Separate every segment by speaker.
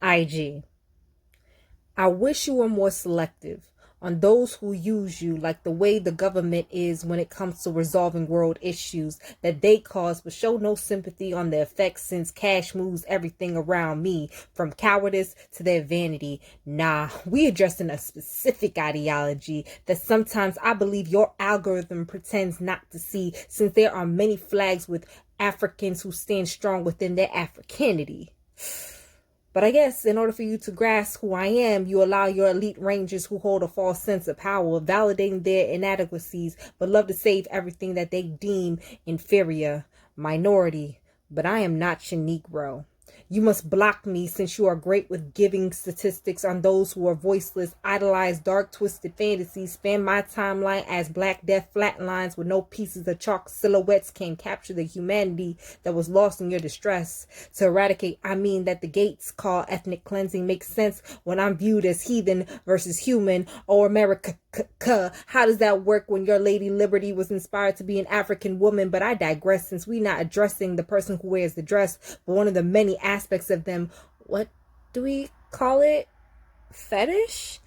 Speaker 1: IG. I wish you were more selective on those who use you like the way the government is when it comes to resolving world issues that they cause, but show no sympathy on the effects since cash moves everything around me, from cowardice to their vanity. Nah, we addressing a specific ideology that sometimes I believe your algorithm pretends not to see, since there are many flags with Africans who stand strong within their Africanity. But I guess in order for you to grasp who I am, you allow your elite rangers who hold a false sense of power, validating their inadequacies, but love to save everything that they deem inferior, minority. But I am not your Negro. You must block me since you are great with giving statistics on those who are voiceless, idolize dark, twisted fantasies, span my timeline as Black Death flatlines with no pieces of chalk silhouettes can capture the humanity that was lost in your distress. To eradicate, I mean that the gates called ethnic cleansing makes sense when I'm viewed as heathen versus human. Or America, how does that work when your Lady Liberty was inspired to be an African woman? But I digress, since we're not addressing the person who wears the dress, but one of the many aspects of them. What do we call it? Fetish?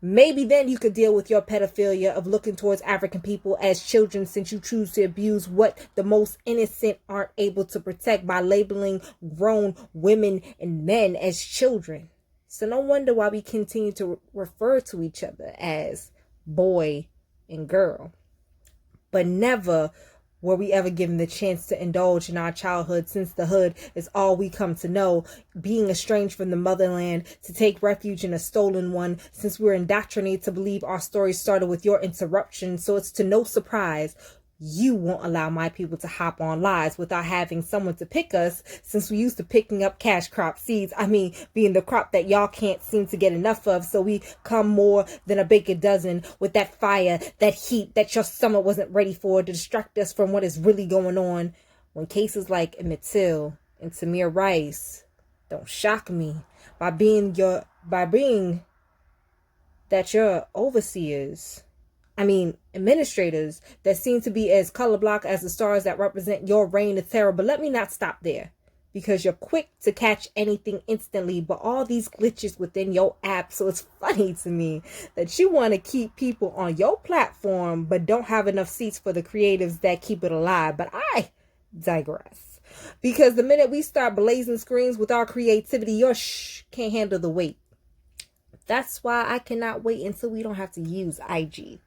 Speaker 1: Maybe then you could deal with your pedophilia of looking towards African people as children, since you choose to abuse what the most innocent aren't able to protect by labeling grown women and men as children. So no wonder why we continue to refer to each other as boy and girl. But never were we ever given the chance to indulge in our childhood, since the hood is all we come to know, being estranged from the motherland, to take refuge in a stolen one, since we're indoctrinated to believe our story started with your interruption. So it's to no surprise you won't allow my people to hop on lives without having someone to pick us, since we used to picking up cash crop seeds. I mean, being the crop that y'all can't seem to get enough of. So we come more than a baker dozen with that fire, that heat that your stomach wasn't ready for, to distract us from what is really going on. When cases like Emmett Till and Tamir Rice don't shock me by being that you're overseers. Administrators that seem to be as color blocked as the stars that represent your reign of terror. But let me not stop there, because you're quick to catch anything instantly, but all these glitches within your app. So it's funny to me that you want to keep people on your platform, but don't have enough seats for the creatives that keep it alive. But I digress, because the minute we start blazing screens with our creativity, your can't handle the weight. That's why I cannot wait until we don't have to use IG.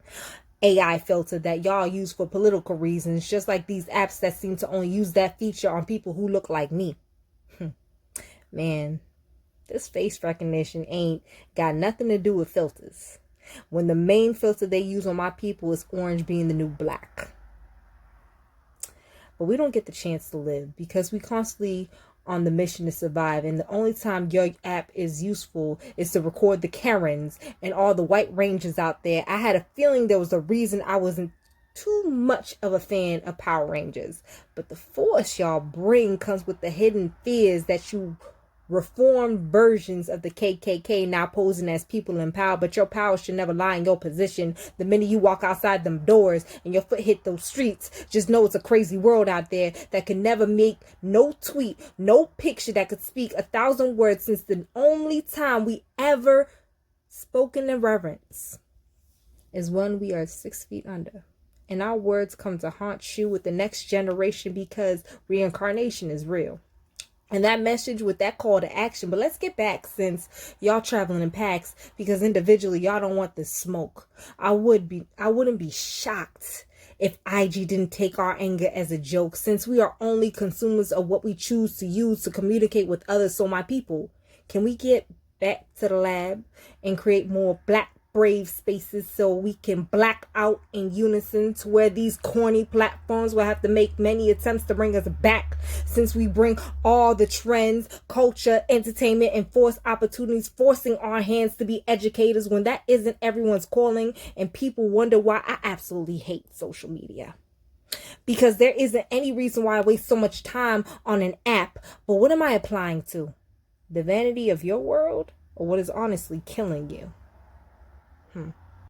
Speaker 1: AI filter that y'all use for political reasons, just like these apps that seem to only use that feature on people who look like me. Man, this face recognition ain't got nothing to do with filters, when the main filter they use on my people is orange being the new black. But we don't get the chance to live because we constantly on the mission to survive, and the only time your app is useful is to record the Karens and all the white rangers out there. I had a feeling there was a reason I wasn't too much of a fan of Power Rangers, but the force y'all bring comes with the hidden fears that you reformed versions of the KKK now posing as people in power. But your power should never lie in your position. The minute you walk outside them doors and your foot hit those streets, just know it's a crazy world out there that can never make no tweet, no picture that could speak 1,000 words, since the only time we ever spoken in reverence is when we are 6 feet under. And our words come to haunt you with the next generation, because reincarnation is real. And that message with that call to action. But let's get back, since y'all traveling in packs, because individually y'all don't want this smoke. I wouldn't be shocked if IG didn't take our anger as a joke, since we are only consumers of what we choose to use to communicate with others. So my people, can we get back to the lab and create more black brave spaces so we can black out in unison, to where these corny platforms will have to make many attempts to bring us back, since we bring all the trends, culture, entertainment, and forced opportunities, forcing our hands to be educators when that isn't everyone's calling. And people wonder why I absolutely hate social media, because there isn't any reason why I waste so much time on an app. But what am I applying to? The vanity of your world, or what is honestly killing you?